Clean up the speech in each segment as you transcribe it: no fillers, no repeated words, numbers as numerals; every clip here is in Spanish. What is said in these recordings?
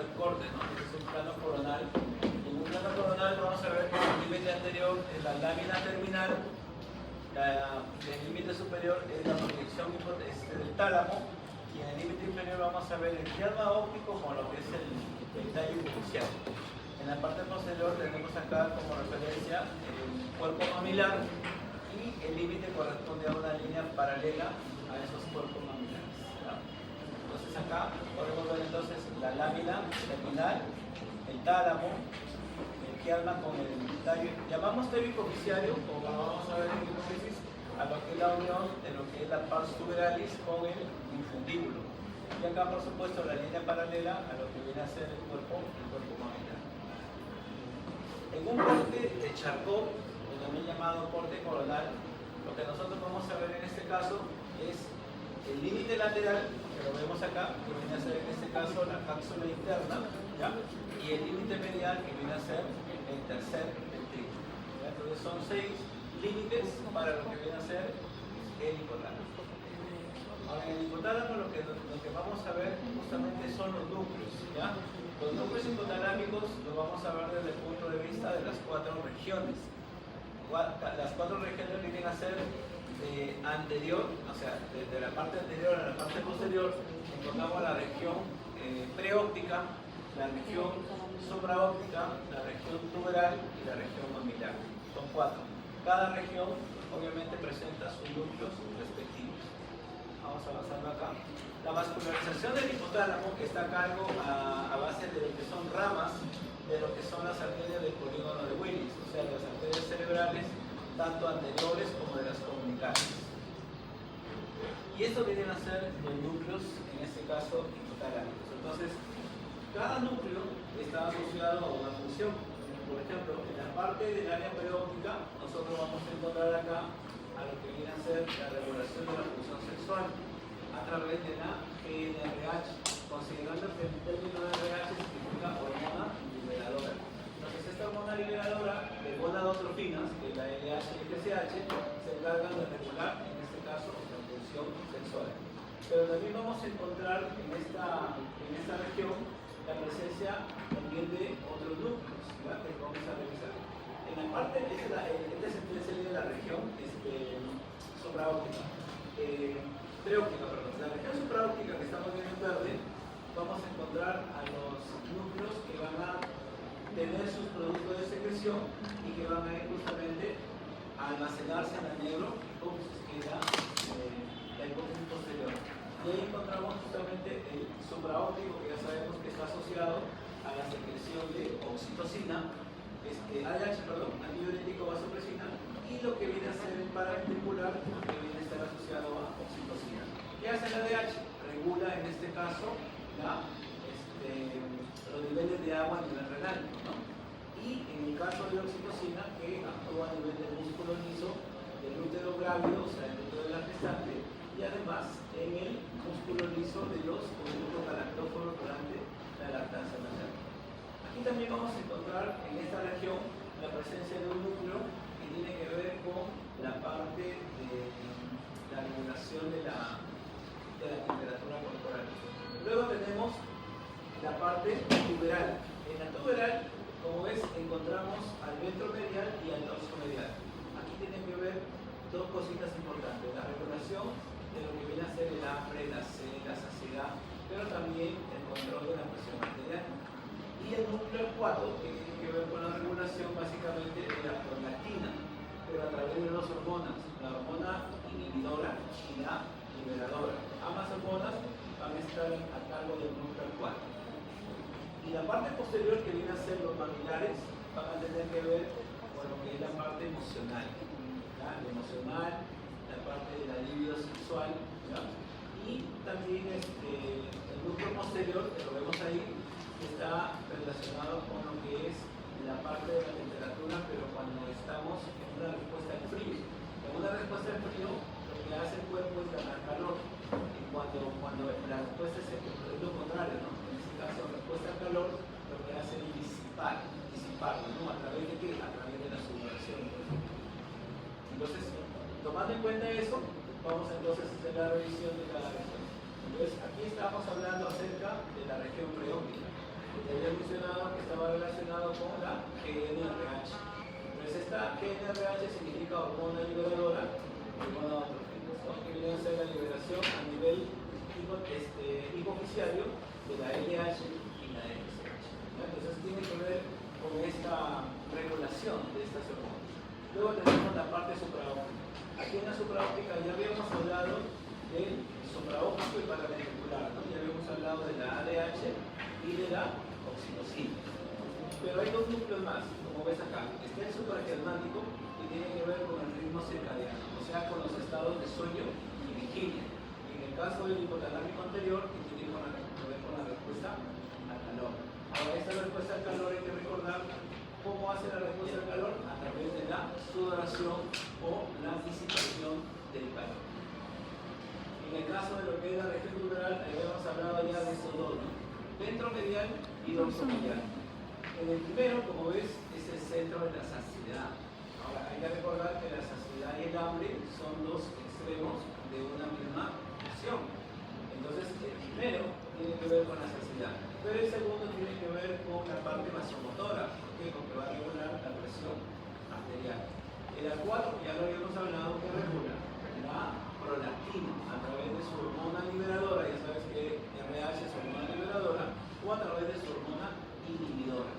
del corte, ¿no? Este es un plano coronal. En un plano coronal vamos a ver que el límite anterior es la lámina terminal, el límite superior es la proyección del tálamo, y en el límite inferior vamos a ver el quiasma óptico con lo que es el tallo hipoficial. En la parte posterior tenemos acá como referencia el cuerpo mamilar, y el límite corresponde a una línea paralela a esos cuerpos mamilares, ¿verdad? Entonces acá podemos ver entonces la lámina terminal, el tálamo, el quiasma con el tallo, llamamos tallo hipoficiario, como vamos a ver en hipófisis, a lo que es la unión de lo que es la pars tuberalis con el infundíbulo. Y acá por supuesto la línea paralela a lo que viene a ser el cuerpo mamilar. En un corte de Charcot, también llamado corte coronal, lo que nosotros vamos a ver en este caso es el límite lateral, que lo vemos acá, que viene a ser en este caso la cápsula interna, ¿ya? Y el límite medial, que viene a ser el tercer ventrículo. Entonces son 6 límites para lo que viene a ser el hipotálamo. Ahora, en el hipotálamo lo que vamos a ver justamente son los núcleos, ¿ya? Los núcleos hipotalámicos los vamos a ver desde el punto de vista de las 4 regiones. Las 4 regiones vienen a ser de anterior, o sea, desde la parte anterior a la parte posterior, encontramos la región preóptica, la región supraóptica, la región tuberal y la región mamilar. Son 4. Cada región obviamente presenta sus núcleos respectivos. Vamos avanzando acá. La vascularización del hipotálamo está a cargo a base de lo que son ramas de lo que son las arterias del polígono de Willis, o sea, las arterias cerebrales, tanto anteriores como de las comunicales. Y esto vienen a ser los núcleos, en este caso, hipotalámicos. Entonces, cada núcleo está asociado a una función. Por ejemplo, en la parte del área preóptica, nosotros vamos a encontrar acá a lo que viene a ser la regulación de la función sexual a través de la GnRH, considerando que el término RH significa hormona liberadora. Entonces, esta hormona liberadora de gonadotrofinas, que es la LH y FSH, se encargan de regular, en este caso, la función sexual. Pero también vamos a encontrar en esta región la presencia también de otros núcleos, ¿verdad? Que vamos a revisar. En la parte, esta sería la región supraóptica, preóptica, perdón. La región supraóptica que estamos viendo en verde, vamos a encontrar a los núcleos que van a tener sus productos de secreción y que van a ir justamente a almacenarse en la neurohipófisis, que es la hipófisis posterior. Y ahí encontramos justamente el supraóptico, que ya sabemos que está asociado a la secreción de oxitocina, antidiurético vasopresina, y lo que viene a ser el paraventricular, que viene a estar asociado a oxitocina. ¿Qué hace la DH? Regula en este caso los niveles de agua a nivel renal, ¿no? Y en el caso de oxitocina, que actúa a nivel del músculo liso, del útero grávido, o sea, el útero de la gestante, y además en el músculo liso de los conductos galactóforos durante la lactancia materna. Aquí también vamos a encontrar en esta región la presencia de un núcleo que tiene que ver con la parte de la regulación de la temperatura corporal. Luego tenemos la parte tuberal. En la tuberal, como ves, encontramos al ventromedial y al dorsomedial. Aquí tienen que ver 2 cositas importantes: la regulación de lo que viene a ser el hambre, la sed, la saciedad, pero también el control de la presión arterial. Y el núcleo 4, que tiene que ver con la regulación básicamente de la prolactina, pero a través de 2 hormonas, la hormona inhibidora y la liberadora. Ambas hormonas van a estar a cargo del núcleo 4. Y la parte posterior, que viene a ser los mamilares, van a tener que ver con lo que es la parte emocional, ¿ya? Lo emocional, la parte de la libido sexual, ¿ya? Y también el núcleo posterior, que lo vemos ahí, está relacionado con lo que es la parte de la temperatura, pero cuando estamos en una respuesta al frío. En una respuesta al frío, lo que hace el cuerpo es ganar calor. Y cuando la respuesta es lo contrario, ¿no? En este caso, la respuesta al calor, lo que hace es disiparlo, ¿no? ¿A través de qué? A través de la sudoración. Entonces, tomando en cuenta eso, vamos entonces a hacer la revisión de cada región. Entonces, aquí estamos hablando acerca de la región preóptica. mencionado que estaba relacionado con la GNRH. Entonces esta GNRH significa hormona liberadora de gonadotrófinos, ¿no? Que viene a ser la liberación a nivel hipoficiario de la LH y la LCH. Entonces tiene que ver con esta regulación de estas hormonas. Luego tenemos la parte supraóptica. Aquí en la supraóptica ya habíamos hablado del supraóptico y paraventricular, ¿no? Ya habíamos hablado de la ADH y de la oxitocina. Pero hay dos núcleos más, como ves acá. Está el supraquiasmático y tiene que ver con el ritmo circadiano, o sea, con los estados de sueño y vigilia. Y en el caso del hipotalámico anterior, que tiene que ver con la respuesta al calor. Ahora, esta respuesta al calor hay que recordar cómo hace la respuesta al calor a través de la sudoración o la disipación del calor. En el caso de lo que es la región guberal, habíamos hablado ya de estos dos, ¿no? Ventromedial y dorsomedial. En el primero, como ves, es el centro de la saciedad. Ahora, hay que recordar que la saciedad y el hambre son dos extremos de una misma acción. Entonces, el primero tiene que ver con la saciedad, pero el segundo tiene que ver con la parte vasomotora. ¿Por qué? Porque va a regular la presión arterial. El A4, ya lo habíamos hablado, que regula la prolactina a través de su hormona liberadora, ya sabes que RH es hormona liberadora, o a través de su hormona inhibidora.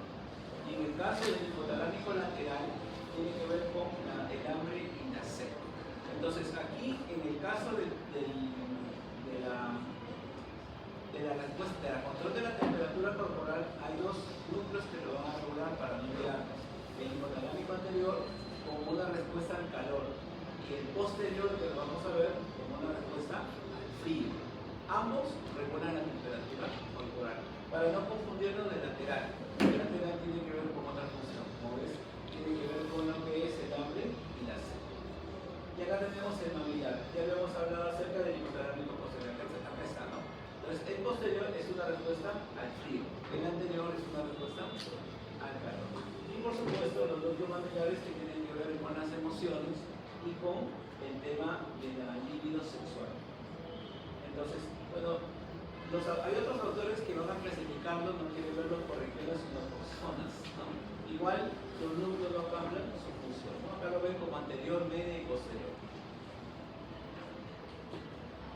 Y en el caso del hipotalámico lateral, tiene que ver con el hambre y la sed. Entonces, aquí, en el caso de la respuesta, de la control de la temperatura corporal, hay dos núcleos que lo van a regular para no olvidarnos. El hipotalámico anterior, como una respuesta al calor, y el posterior, que lo vamos a ver, como una respuesta al frío. Ambos regulan la temperatura corporal. Para no confundirnos de lateral. El lateral tiene que ver con otra función. Como ves, tiene que ver con lo que es el hambre y la sed. Y acá tenemos el mamilar. Ya habíamos hablado acerca del hipotalámico posterior. Acá está, ¿no? Entonces, el posterior es una respuesta al frío. El anterior es una respuesta al calor. Y por supuesto, los dos mamilares que tienen que ver con las emociones y con el tema de la libido sexual. Entonces, bueno, hay otros autores que van a clasificarlos, no quieren verlos por regiones, sino por zonas, ¿no? Igual, los núcleos no cambian su función, ¿no? Acá lo ven como anterior, media y posterior.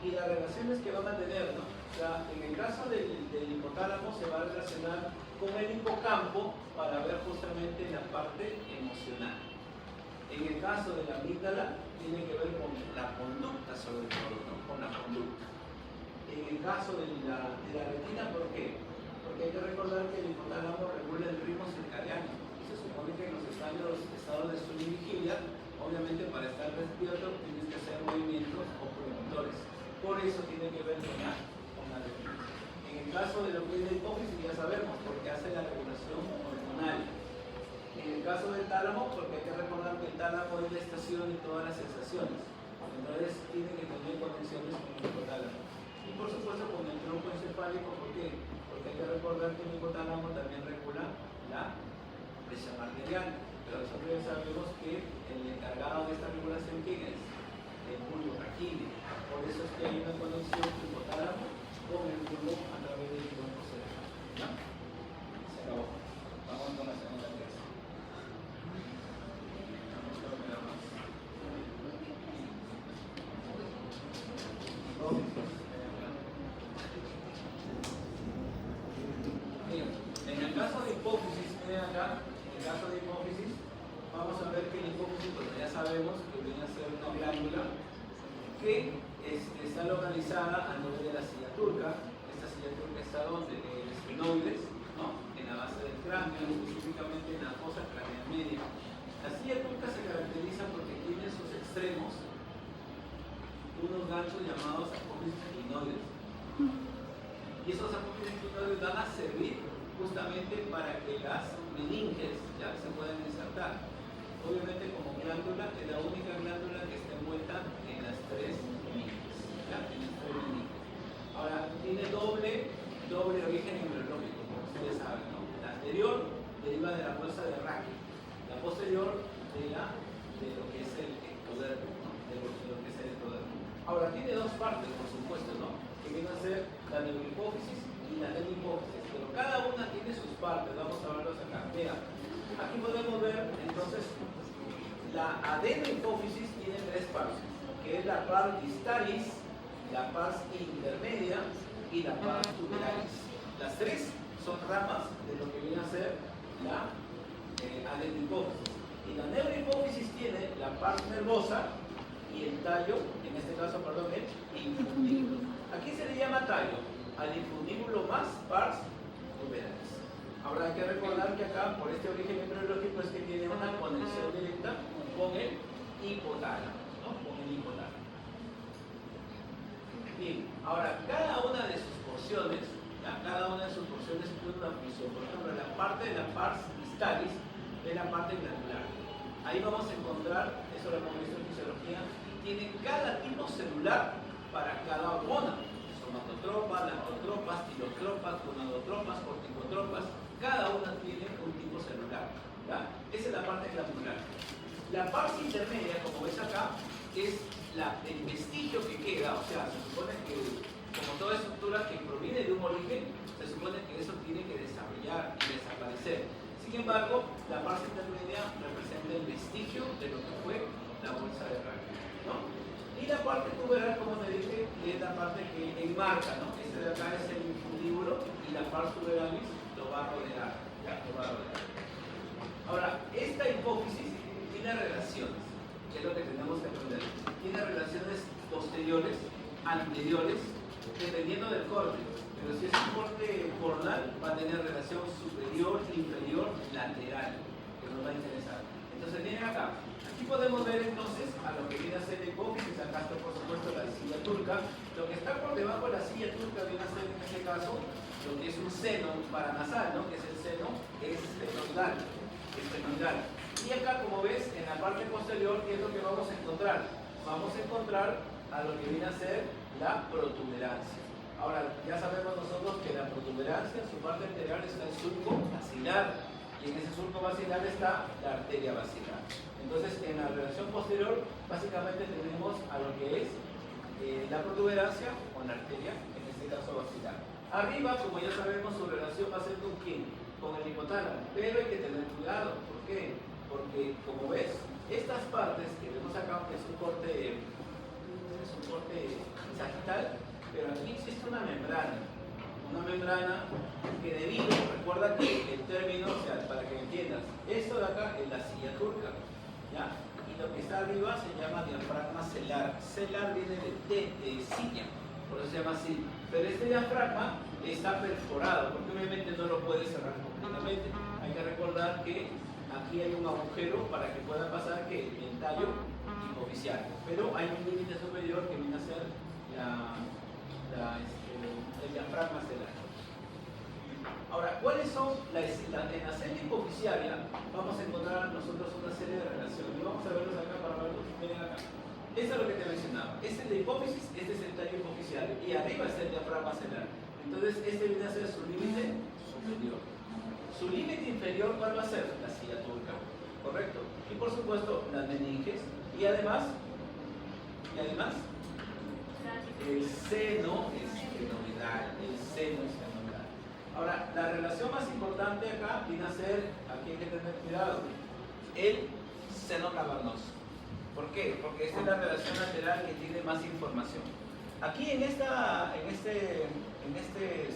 Y las relaciones que van a tener, ¿no? O sea, en el caso del hipotálamo se va a relacionar con el hipocampo para ver justamente la parte emocional. En el caso de la amígdala, tiene que ver con la conducta sobre todo, ¿no? Con la conducta. En el caso de la retina, ¿por qué? Porque hay que recordar que el hipotálamo regula el ritmo circadiano. Y se supone que en los estados de sueño y vigilia, obviamente para estar despierto tienes que hacer movimientos o promotores. Por eso tiene que ver con la retina. En el caso de lo que es la hipófisis, ya sabemos, porque hace la regulación hormonal. En el caso del tálamo, porque hay que recordar que el tálamo es la estación de todas las sensaciones. Entonces tiene que tener conexiones con el hipotálamo. Y por supuesto con el tronco encefálico, ¿por qué? Porque hay que recordar que el hipotálamo también regula la presión arterial. Pero nosotros ya sabemos que el encargado de esta regulación, ¿quién es? El bulbo raquídeo. Por eso es que hay una conexión del hipotálamo con el bulbo a través del tronco cerebral. ¿No? Se acabó. Vamos con la segunda clase. En el caso de hipófisis, miren acá, en el caso de hipófisis, vamos a ver que la hipófisis, pues ya sabemos que viene a ser una glándula que está localizada a nivel de la silla turca. Esta silla turca está donde el esfenoides, ¿no? En la base del cráneo, específicamente en la fosa craneal media. La silla turca se caracteriza porque tiene en sus extremos unos ganchos llamados apófisis clinoides. Y esos apófisis clinoides van a servir justamente para que las meninges ya se puedan insertar. Obviamente como glándula es la única glándula que está envuelta en las tres meninges. ¿Ya? En las tres meninges. Ahora, tiene doble origen embriológico, como ustedes saben, ¿no? La anterior deriva de la bolsa de Racky, la posterior de lo que es el ectodermo, ¿no? De lo que es el ectodermo. Ahora, tiene dos partes, por supuesto, ¿no? Que vienen a ser la neurohipófisis y la neurohipófisis, pero cada una tiene sus partes, vamos a verlos acá. Mira, aquí podemos ver entonces la adenohipófisis tiene tres partes, que es la pars distalis, la pars intermedia y la pars tuberalis. Las tres son ramas de lo que viene a ser la adenohipófisis. Y la neurohipófisis tiene la pars nervosa y el tallo, en este caso, perdón, el infundíbulo. Aquí se le llama tallo al infundíbulo más pars tuberalis. Ahora hay que recordar que acá, por este origen embriológico, es que tiene una conexión directa con el hipotálamo, ¿no? Con el hipotálamo. Bien, ahora cada una de sus porciones, tiene una función. Por ejemplo, la parte de la pars distalis es la parte glandular. Ahí vamos a encontrar, eso lo hemos visto en fisiología, tiene cada tipo celular para cada hormona. Somatotropas, lactotropas, tirotropas, gonadotropas, corticotropas, cada una tiene un tipo celular. ¿Ya? Esa es la parte glandular. La parte intermedia, como ves acá, es el vestigio que queda, o sea, se supone que, como toda estructura que proviene de un origen, se supone que eso tiene que desarrollar y desaparecer. Sin embargo, la parte intermedia representa el vestigio de lo que fue la bolsa de Rankin, ¿no? Y la parte tuberal, como te dije, es la parte que enmarca, ¿no? Este de acá es el infundíbulo y la pars tuberalis lo va a rodear, ¿ya? Lo va a rodear. Ahora, esta hipófisis tiene relaciones, que es lo que tenemos que aprender. Tiene relaciones posteriores, anteriores, dependiendo del corte. Pero si es un corte coronal, va a tener relación superior, inferior, lateral, que nos va a interesar. Entonces vienen acá. Aquí podemos ver entonces a lo que viene a ser la hipófisis. Acá está por supuesto la silla turca. Lo que está por debajo de la silla turca viene a ser en este caso lo que es un seno paranasal, ¿no? Que es el seno esternodal. Y acá, como ves, en la parte posterior, ¿qué es lo que vamos a encontrar? Vamos a encontrar a lo que viene a ser la protuberancia. Ahora, ya sabemos nosotros que la protuberancia, su parte anterior está el surco basilar, y en ese surco basilar está la arteria basilar. Entonces, en la relación posterior, básicamente tenemos a lo que es la protuberancia con la arteria, en este caso basilar. Arriba, como ya sabemos, su relación va a ser con quién, con el hipotálamo, pero hay que tener cuidado. ¿Por qué? Porque, como ves, estas partes que vemos acá, que es un corte sagital, pero aquí existe una membrana que recuerda que el término, o sea, para que entiendas, esto de acá es la silla turca, ¿ya? Y lo que está arriba se llama diafragma celar. Celar viene de silla, por eso se llama así. Pero este diafragma está perforado, porque obviamente no lo puede cerrar completamente. Hay que recordar que aquí hay un agujero para que pueda pasar que el tallo hipofisial. Pero hay un límite superior que viene a ser el diafragma celar. Ahora, ¿cuáles son en la celda hipofisiaria? Vamos a encontrar nosotros una serie de relaciones. Y vamos a verlos acá para verlos. Miren acá. Esto es lo que te mencionaba. Este es la hipófisis, este es el tallo hipofisiario. Y arriba está el diafragma celar. Entonces, este viene a ser su límite superior. Su límite inferior, ¿cuál va a ser? La silla turca. ¿Correcto? Y por supuesto, las meninges. Y además, el seno estenoidal. Ahora, la relación más importante acá viene a ser, aquí hay que tener cuidado, el seno cavernoso. ¿Por qué? Porque esta es la relación lateral que tiene más información. Aquí en este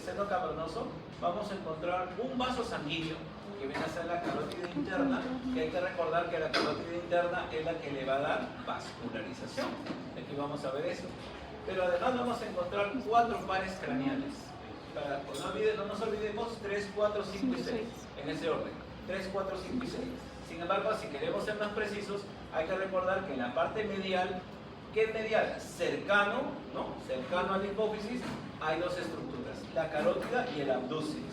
seno cavernoso vamos a encontrar un vaso sanguíneo que viene a ser la carótida interna, que hay que recordar que la carótida interna es la que le va a dar vascularización. Aquí vamos a ver eso. Pero además vamos a encontrar 4 pares craneales. No nos olvidemos 3, 4, 5 y 6, en ese orden. 3, 4, 5 y 6. Sin embargo, si queremos ser más precisos, hay que recordar que en la parte medial, ¿qué es medial? Cercano, ¿no? Cercano a la hipófisis, hay 2 estructuras, la carótida y el abducis.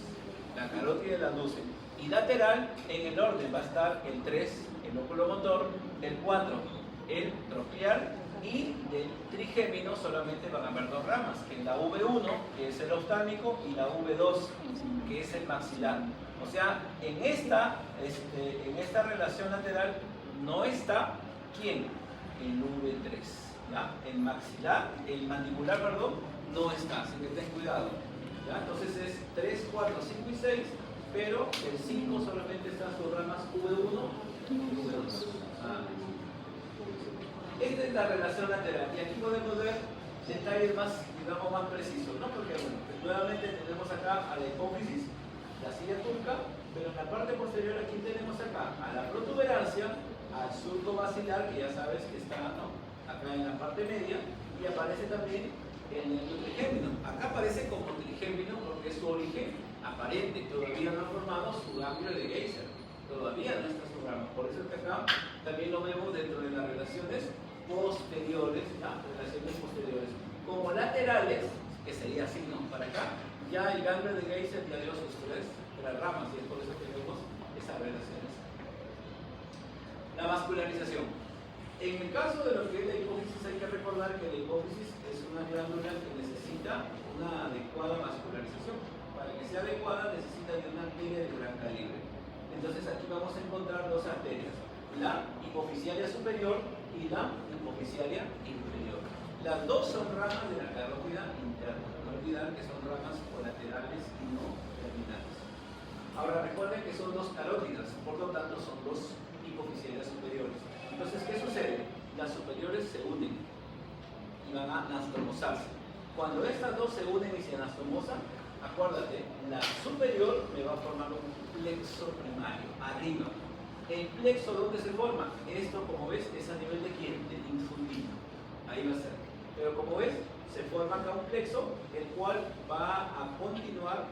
La carótida y el abducis. Y lateral, en el orden va a estar el 3, el oculomotor, el 4, el tropial, y del trigémino solamente van a haber 2 ramas, que es la V1, que es el oftálmico, y la V2, que es el maxilar. O sea, en esta relación lateral no está, ¿quién? El V3, ¿ya? El mandibular, perdón, no está, así que ten cuidado, ¿ya? Entonces es 3, 4, 5 y 6, pero el 5 solamente están sus ramas V1 y V2. Esta es la relación lateral y aquí podemos ver detalles más, digamos, más precisos, ¿no? Porque bueno, nuevamente tenemos acá a la hipófisis, la silla turca, pero en la parte posterior aquí tenemos acá a la protuberancia, al surco basilar, que ya sabes que está, ¿no?, acá en la parte media, y aparece también en el trigémino. Acá aparece como trigémino porque es su origen aparente, todavía no ha formado su ganglio de Geyser, todavía no está su rama. Por eso es que acá también lo vemos dentro de las relaciones posteriores, ¿ya? Relaciones posteriores. Como laterales, que sería así, ¿no? Para acá, ya el ganglio de Geyser ya dio sus tres ramas y es por eso que vemos esas relaciones. La vascularización. En el caso de lo que es la hipófisis, hay que recordar que la hipófisis es una glándula que necesita una adecuada vascularización. Para que sea adecuada necesita de una arteria de gran calibre. Entonces aquí vamos a encontrar dos arterias, la hipofisiaria superior y la hipofisiaria inferior. Las dos son ramas de la carótida interna. No olvidar que son ramas colaterales y no terminales. Ahora recuerden que son dos carótidas, por lo tanto son dos hipofisiarias superiores. Entonces, ¿qué sucede? Las superiores se unen y van a anastomosarse. Cuando estas dos se unen y se anastomosan, acuérdate, la superior me va a formar un plexo primario, arriba. ¿El plexo dónde se forma? Esto, como ves, es a nivel de quién? Del infundino. Ahí va a ser. Pero como ves, se forma acá un plexo, el cual va a continuar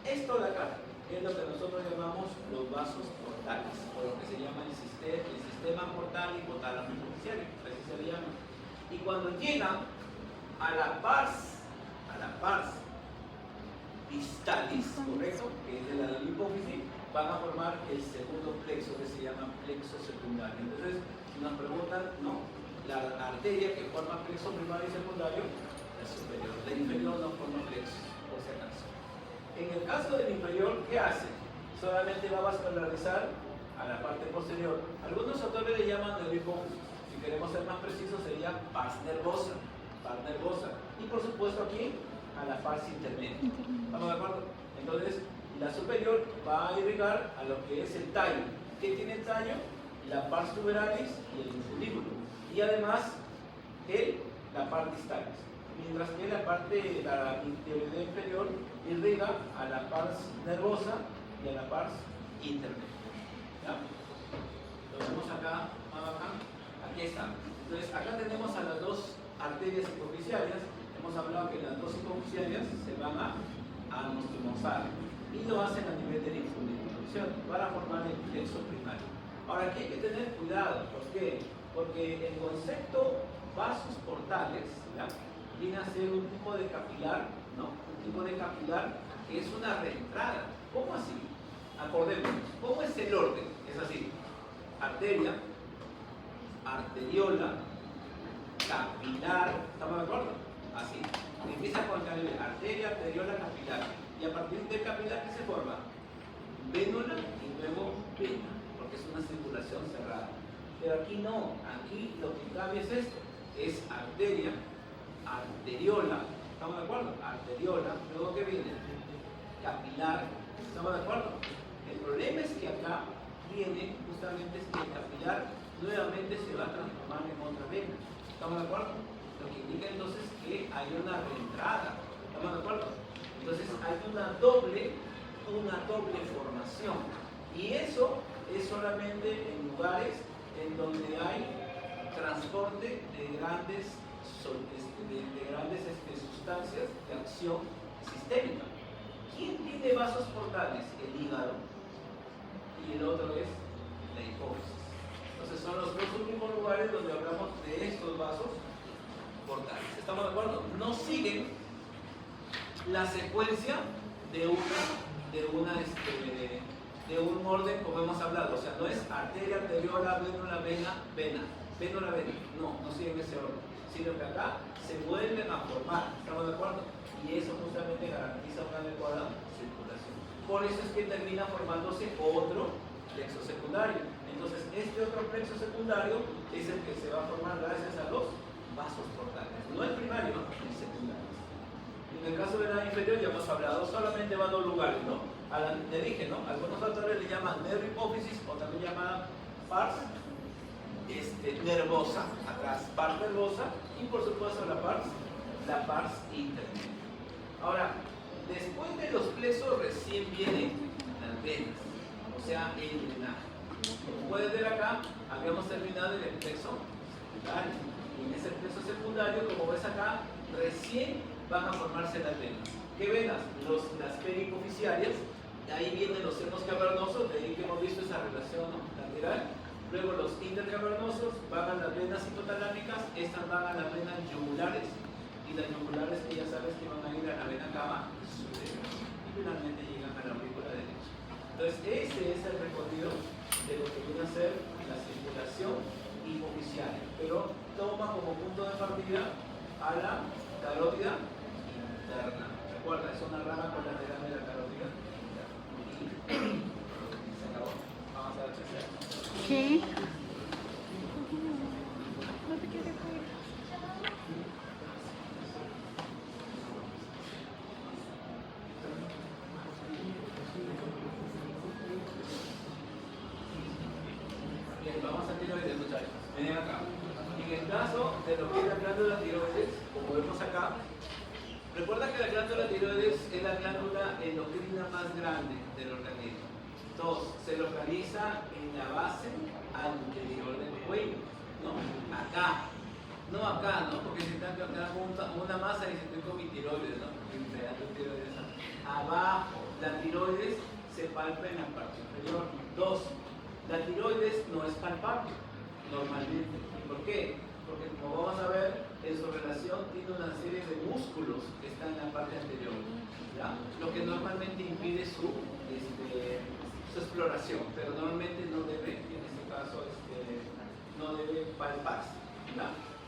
esto de acá, que es lo que nosotros llamamos los vasos portales, o lo que se llama el sistema portal hipotálamo hipofisiario, así se le llama. Y cuando llegan a la pars distalis, ¿correcto?, que es de la hipófisis, van a formar el segundo plexo, que se llama plexo secundario. Entonces, si nos preguntan, ¿no?, la arteria que forma plexo primario y secundario, la superior. La inferior no forma plexo, por si acaso. En el caso del inferior, ¿qué hace? Solamente va a vascularizar a la parte posterior. Algunos autores le llaman neurohipófisis. Si queremos ser más precisos, sería pars nervosa. Y por supuesto aquí, a la pars intermedia. ¿Estamos de acuerdo? Entonces, la superior va a irrigar a lo que es el tallo. ¿Qué tiene el tallo? La pars tuberalis y el infundíbulo. Y además, la pars distalis. Mientras que la parte de la interioridad inferior irriga a la pars nervosa y a la pars intermedia. ¿Ya? Lo vemos acá, aquí está. Entonces, acá tenemos a las dos arterias hipofisiarias. Hemos hablado que las dos hipofisiarias se van a anastomosar y lo hacen a nivel del infundíbulo para formar el plexo primario. Ahora, aquí hay que tener cuidado. ¿Por qué? Porque el concepto vasos portales, ¿ya?, viene a ser un tipo de capilar, ¿no? Un tipo de capilar que es una reentrada. ¿Cómo así? Acordémonos, ¿cómo es el orden? Es así: arteria, arteriola, capilar. ¿Estamos de acuerdo? Así. Empieza con arteria, arteriola, capilar. Y a partir del capilar, ¿qué se forma? Vénula y luego vena, porque es una circulación cerrada. Pero aquí no, aquí lo que cabe es esto: es arteria, arteriola, ¿estamos de acuerdo? Arteriola, luego ¿qué viene? Capilar, ¿estamos de acuerdo? El problema es que acá viene justamente es que el capilar nuevamente se va a transformar en otra vena, ¿estamos de acuerdo? Lo que indica entonces que hay una reentrada, ¿estamos de acuerdo? Entonces hay una doble formación, y eso es solamente en lugares en donde hay transporte de grandes sustancias de acción sistémica. ¿Quién tiene vasos portales? El hígado, y el otro es la hipófisis. Entonces son los dos últimos lugares donde hablamos de estos vasos portales. ¿Estamos de acuerdo? No siguen la secuencia de un orden como hemos hablado. O sea, no es arteria, arteriola, vénula, vena, vénula, vena. No siguen ese orden, sino que acá se vuelven a formar. ¿Estamos de acuerdo? Y eso justamente garantiza una adecuada circulación. Por eso es que termina formándose otro plexo secundario. Entonces, este otro plexo secundario es el que se va a formar gracias a los vasos portales. No el primario, el secundario. En el caso de la inferior ya hemos hablado, solamente va a dos lugares, ¿no? Le dije, ¿no? Algunos autores le llaman nervio hipófisis o también llaman pars nervosa, atrás pars nervosa y por supuesto la pars intermedia. Ahora, después de los plexos recién vienen las venas, o sea, el drenaje. Como puedes ver acá, habíamos terminado el plexo secundario. Y en ese plexo secundario, como ves acá, recién van a formarse las venas. ¿Qué venas? Las perihipoficiarias. De ahí vienen los senos cavernosos, de ahí que hemos visto esa relación, ¿no?, lateral. Luego los intercavernosos van a las venas hipotalámicas, estas van a las venas yugulares. Y las yugulares que ya sabes que van a ir a la vena cava superior. Y finalmente llegan a la aurícula derecha. Entonces ese es el recorrido de lo que viene a ser la circulación hipoficiaria. Pero toma como punto de partida a la carótida interna. Recuerda, es una rama colateral de la carótida interna. Y se acabó. Vamos a la tercera. ¿Qué? Bien, vamos a tiroides, muchachos. Miren acá. En el caso de lo que es la glándula tiroides, como vemos acá, recuerda que la glándula tiroides es la glándula endocrina más grande del organismo. Dos, se localiza en la base anterior del cuello, ¿no? Acá. No acá, ¿no? Porque si están una masa y se estoy con mi tiroides, ¿no? Tiroides. Abajo, la tiroides se palpa en la parte inferior. Dos, la tiroides no es palpable normalmente. ¿Y por qué? Porque como vamos a ver, en su relación tiene una serie de músculos que están en la parte anterior, ¿ya? Lo que normalmente impide su exploración, pero normalmente no debe, en este caso, no debe palparse, ¿ya?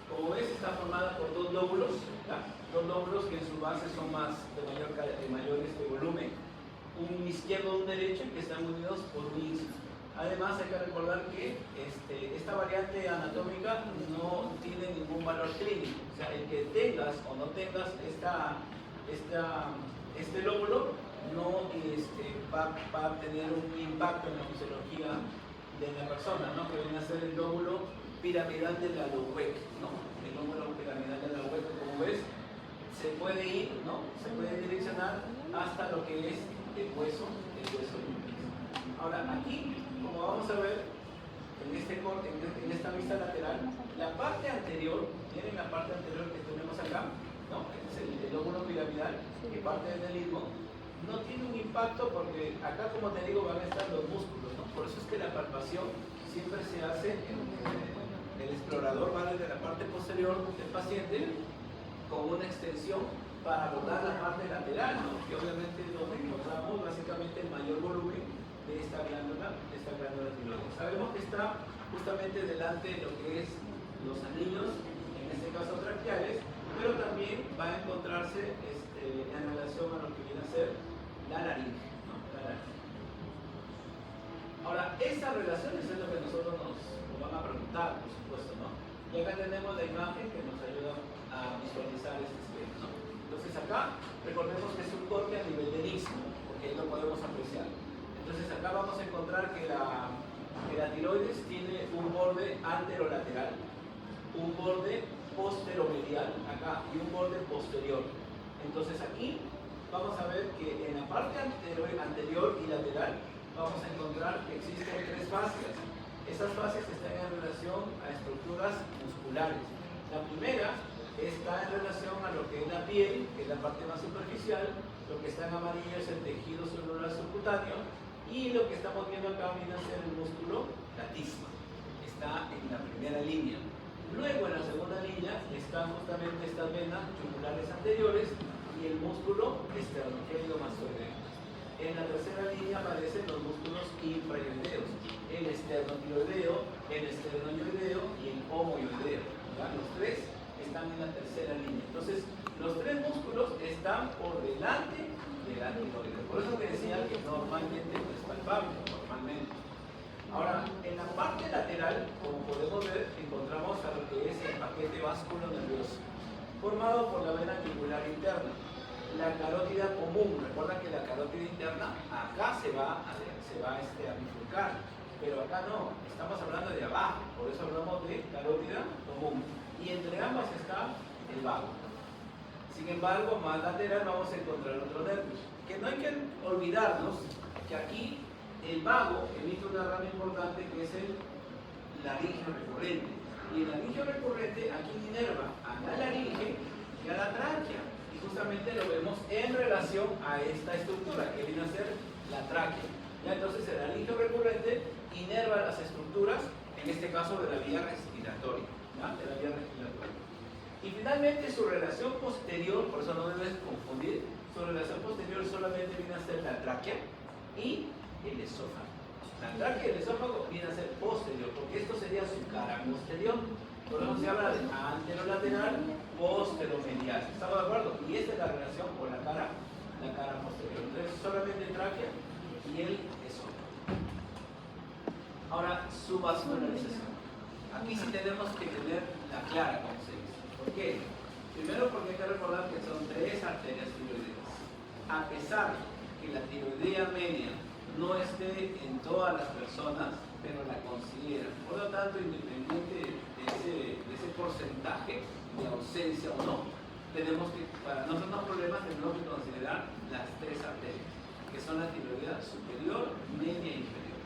Como ves, está formada por dos lóbulos, ¿ya? Dos lóbulos que en su base son de mayor volumen, un izquierdo y un derecho, que están unidos por un isquio. Además, hay que recordar que esta variante anatómica no tiene ningún valor clínico. O sea, el que tengas o no tengas este lóbulo no va a tener un impacto en la fisiología de la persona, ¿no? Que viene a ser el lóbulo piramidal de la Lowbeck, ¿no? El lóbulo piramidal de la Lowbeck, como ves, se puede ir, ¿no? Se puede direccionar hasta lo que es el hueso lumbar. Ahora, aquí, como vamos a ver en esta vista lateral, la parte anterior, miren la parte anterior que tenemos acá, ¿no? Es el lóbulo piramidal que parte del istmo, no tiene un impacto porque acá, como te digo, van a estar los músculos, ¿no? Por eso es que la palpación siempre se hace el explorador va desde la parte posterior del paciente con una extensión para abordar la parte lateral, ¿no? Que obviamente es donde encontramos básicamente el mayor volumen de esta glándula tiroides. Sabemos que está justamente delante de lo que es los anillos, en este caso traqueales, pero también va a encontrarse en relación a lo que viene a ser la laringe, ¿no? La laringe. Ahora, esas relaciones es lo que nosotros nos van a preguntar, por supuesto, ¿no? Y acá tenemos la imagen que nos ayuda a visualizar este esquema, ¿no? Entonces acá, recordemos que es un corte a nivel del istmo, porque ahí lo podemos apreciar. Entonces acá vamos a encontrar que la tiroides tiene un borde anterolateral, un borde posteromedial acá y un borde posterior. Entonces aquí vamos a ver que en la parte anterior y lateral vamos a encontrar que existen tres fascias. Esas fascias están en relación a estructuras musculares. La primera está en relación a lo que es la piel, que es la parte más superficial. Lo que está en amarillo es el tejido celular subcutáneo. Y lo que estamos viendo acá viene a ser el músculo latisma. Está en la primera línea. Luego en la segunda línea están justamente estas venas yugulares anteriores y el músculo esternocleidomastoideo. En la tercera línea aparecen los músculos infrayoideos, el esternotiroideo, el esternoioideo y el homoioideo. Los tres están en la tercera línea. Entonces, los tres músculos están por delante de la tiroides. Por eso te decía que normalmente no es palpable, normalmente. Ahora, en la parte lateral, como podemos ver, encontramos a lo que es el paquete vasculo nervioso, formado por la vena yugular interna. la carótida común. Recuerda que la carótida interna acá se va a bifurcar, pero acá no, estamos hablando de abajo, por eso hablamos de carótida común. Y entre ambas está el vago. Sin embargo, más lateral vamos a encontrar otro nervio. Que no hay que olvidarnos que aquí el vago emite una rama importante que es el laringio recurrente. Y el laringio recurrente aquí inerva a la laringe y a la tráquea. Y justamente lo vemos en relación a esta estructura que viene a ser la tráquea. ¿Ya? Entonces el laringio recurrente inerva las estructuras, en este caso de la vía respiratoria. ¿Ya? De la vía respiratoria. Y finalmente su relación posterior, por eso no debes confundir, su relación posterior solamente viene a ser la tráquea y el esófago. La tráquea y el esófago viene a ser posterior, porque esto sería su cara posterior. Por eso se habla de anterolateral, posteromedial. ¿Estamos de acuerdo? Y esta es la relación con la cara posterior. Entonces solamente tráquea y el esófago. Ahora, su vascularización. Aquí sí tenemos que tener la clara, como se dice. ¿Por qué? Primero porque hay que recordar que son 3 arterias tiroideas. A pesar que la tiroidea media no esté en todas las personas, pero la consideran. Por lo tanto, independiente de ese porcentaje de ausencia o no, tenemos que, para no tener problemas, tenemos que considerar las 3 arterias, que son la tiroidea superior, media e inferior.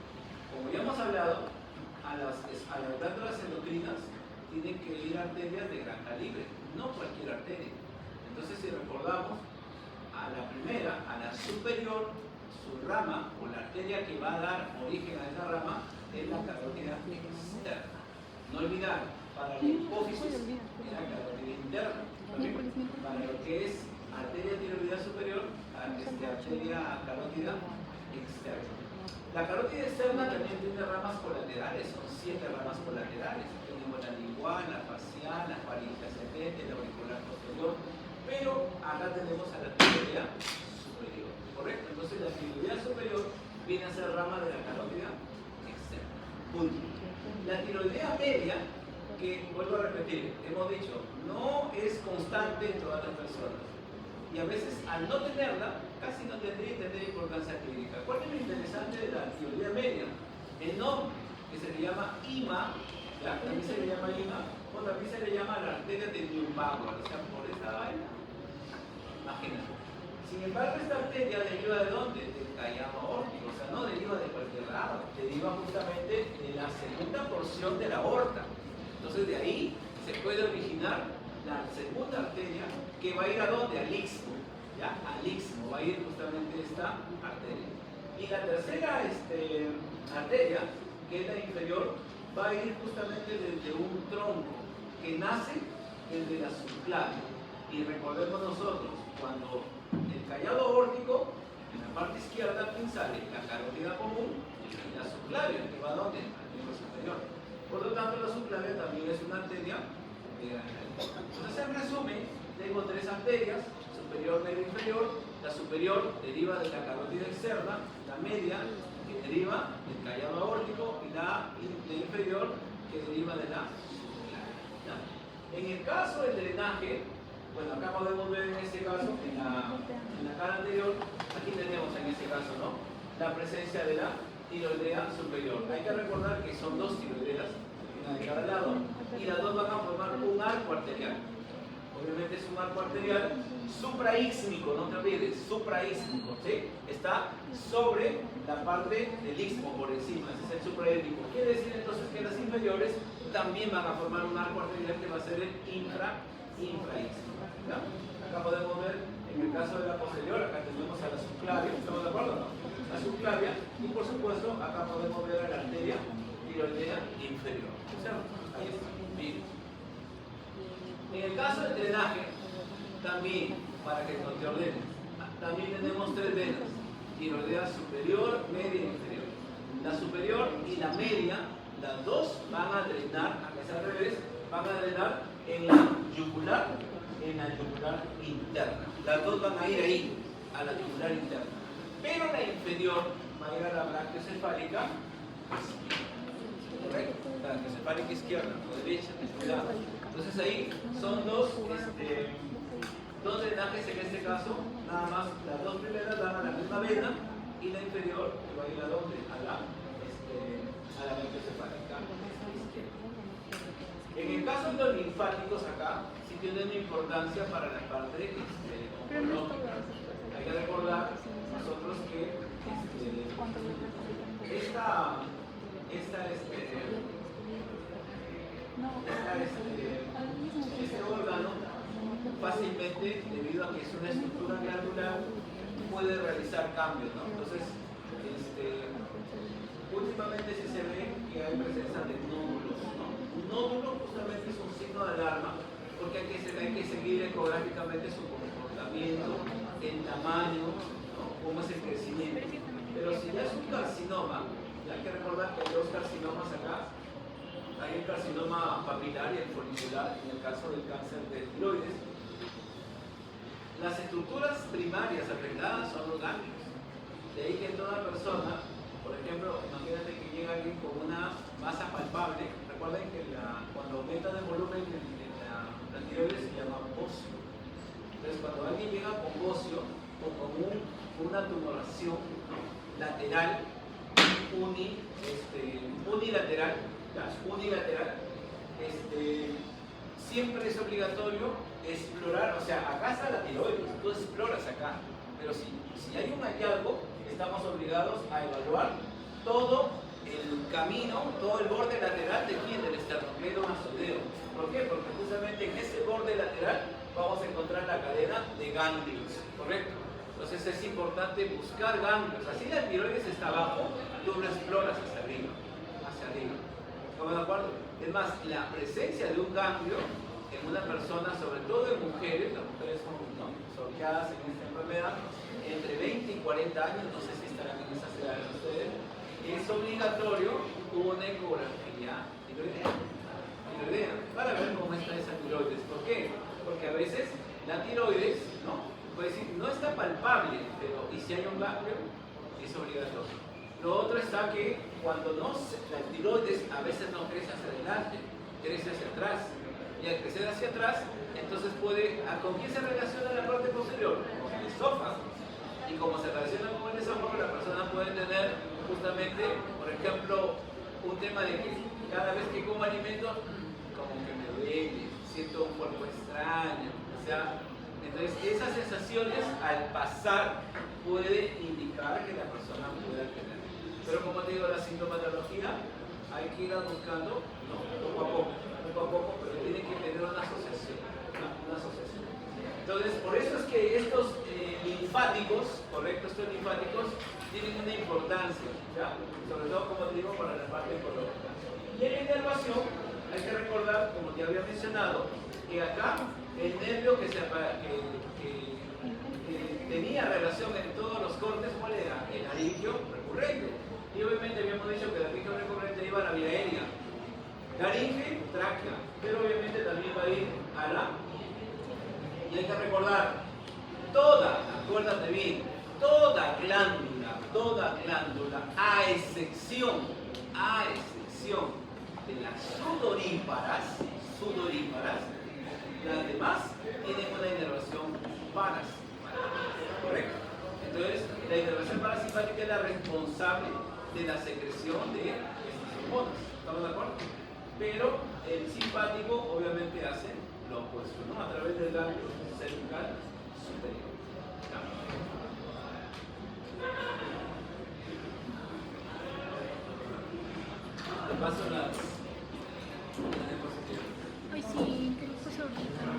Como ya hemos hablado, a las glándulas endocrinas tienen que ir arterias de gran calibre, no cualquier arteria. Entonces, si recordamos, a la primera, a la superior, su rama o la arteria que va a dar origen a esa rama es la carótida externa. No olvidar, para la hipófisis es la carótida interna. Para lo que es arteria tiroidea superior, arteria carótida externa. La carótida externa también tiene ramas colaterales, son 7 ramas colaterales. Tenemos la lingual, la facial, la faríngea ascendente, la auricular posterior, pero acá tenemos a la tiroidea superior, ¿correcto? Entonces la tiroidea superior viene a ser rama de la carótida externa. Punto. La tiroidea media, que vuelvo a repetir, hemos dicho, no es constante en todas las personas. Y a veces, al no tenerla, casi no tendría importancia clínica. ¿Cuál es lo interesante de la tiroidea media? El nombre, que se le llama IMA, ¿ya? También se le llama IMA, o también se le llama la arteria de Newbauer, o sea, por esta vaina. Imagínate. Sin embargo, esta arteria deriva de dónde? Del callado aórtico, o sea, no deriva de cualquier lado, deriva justamente de la segunda porción de la aorta. Entonces, de ahí se puede originar la segunda arteria que va a ir a dónde? Al istmo, ¿ya? Al istmo va a ir justamente esta arteria. Y la tercera arteria, que es la inferior, va a ir justamente desde un tronco que nace desde la subclavia. Y recordemos nosotros, cuando el callado aórtico, en la parte izquierda, ¿quién sale? La carótida común y la subclavia, que va a dónde? Al miembro superior. Por lo tanto, la subclavia también es una arteria. Entonces, en resumen, tengo 3 arterias, superior, media e inferior. La superior deriva de la carótida externa, la media que deriva del callado aórtico y la inferior que deriva de la subclavia. En el caso del drenaje, bueno, acá podemos ver en este caso, en la cara anterior, aquí tenemos en este caso, ¿no?, la presencia de la tiroidea superior. Hay que recordar que son 2 tiroideas, una de cada lado, y las 2 van a formar un arco arterial. Obviamente es un arco arterial supraísmico, no te olvides, supraísmico, ¿sí? Está sobre la parte del istmo, por encima, ese es el supraísmico. Quiere decir entonces que las inferiores también van a formar un arco arterial que va a ser el infraísmico. ¿Ya? Acá podemos ver, en el caso de la posterior, acá tenemos a la subclavia, ¿estamos de acuerdo o no? La subclavia, y por supuesto, acá podemos ver a la arteria tiroidea inferior. ¿Cierto? Ahí está. Bien. En el caso del drenaje, también, para que no te ordenes, también tenemos 3 venas, tiroidea superior, media e inferior. La superior y la media, las 2 van a drenar, acá es al revés, van a drenar en la yugular interna. Las 2 van a ir ahí, a la yugular interna. Pero la inferior va a ir a la brachiocefálica izquierda. ¿Correcto? La brachiocefálica izquierda o derecha, cuidado. Entonces ahí son dos drenajes en este caso nada más las dos primeras dan a la misma vena y la inferior va a ir a donde? A la metrocefálica. En el caso de los linfáticos acá, sí tienen importancia para la parte oncológica. Hay que recordar nosotros que este órgano fácilmente, debido a que es una estructura glandular, puede realizar cambios, ¿no? Entonces, últimamente sí se ve que hay presencia de nódulos, ¿no? Un nódulo justamente es un signo de alarma porque hay que seguir ecográficamente su comportamiento, el tamaño, ¿no? Cómo es el crecimiento. Pero si ya es un carcinoma, hay que recordar que hay dos carcinomas acá. Hay el carcinoma papilar y el folicular en el caso del cáncer de tiroides. Las estructuras primarias afectadas son los ganglios. De ahí que en toda persona, por ejemplo, imagínate que llega alguien con una masa palpable. Recuerden que cuando aumenta de volumen la tiroides se llama bocio. Entonces, cuando alguien llega con bocio o con una tumoración, ¿no?, lateral, unilateral, siempre es obligatorio explorar, o sea, acá está la tiroides, tú exploras acá, pero si hay un hallazgo, estamos obligados a evaluar todo el camino, todo el borde lateral de quién, del esternocleidomastoideo. ¿Por qué? Porque justamente en ese borde lateral vamos a encontrar la cadena de ganglios, ¿correcto? Entonces es importante buscar ganglios. Así la tiroides está abajo, tú lo exploras hacia arriba, ¿estamos de acuerdo? Es más, la presencia de un ganglio en una persona, sobre todo en mujeres, las mujeres son sorteadas en esta enfermedad, entre 20 y 40 años, no sé si estarán en esas edades ustedes, es obligatorio una ecografía tiroidea para ver cómo está esa tiroides. ¿Por qué? Porque a veces la tiroides, ¿no?, puede decir, no está palpable, pero y si hay un ganglio, es obligatorio. Lo otro está que cuando la tiroides a veces no crece hacia adelante, crece hacia atrás. Y al crecer hacia atrás, entonces ¿con quién se relaciona la parte posterior? Con el esófago. Y como se relaciona con el esófago, la persona puede tener justamente, por ejemplo, un tema de que cada vez que como alimento, como que me duele, siento un cuerpo extraño. O sea, entonces esas sensaciones al pasar puede indicar que la persona pueda tener. Pero como te digo, la sintomatología hay que ir buscando, ¿no?, poco a poco, pero tiene que tener una asociación, ¿no?, una asociación. Entonces, por eso es que estos linfáticos, correcto, estos linfáticos tienen una importancia, ¿ya? Sobre todo, como te digo, para la parte ecológica. Y en la inervación, hay que recordar, como te había mencionado, que acá el nervio que tenía relación en todos los cortes, ¿cuál era? El laringio recurrente. Y obviamente habíamos dicho que el laringio recurrente iba a la vía aérea. Laringe, tráquea, pero obviamente también va a ir a y hay que recordar, acuérdate bien, toda glándula, a excepción de las sudoríparas, las demás tienen una inervación parasimpática, ¿correcto? Entonces, la inervación parasimpática es la responsable de la secreción de estas hormonas, ¿estamos de acuerdo? Pero el simpático obviamente hace lo opuesto, ¿no?, a través del ganglio cervical superior. Te paso las diapositivas. Ay, sí, ¿qué le pasó ahorita?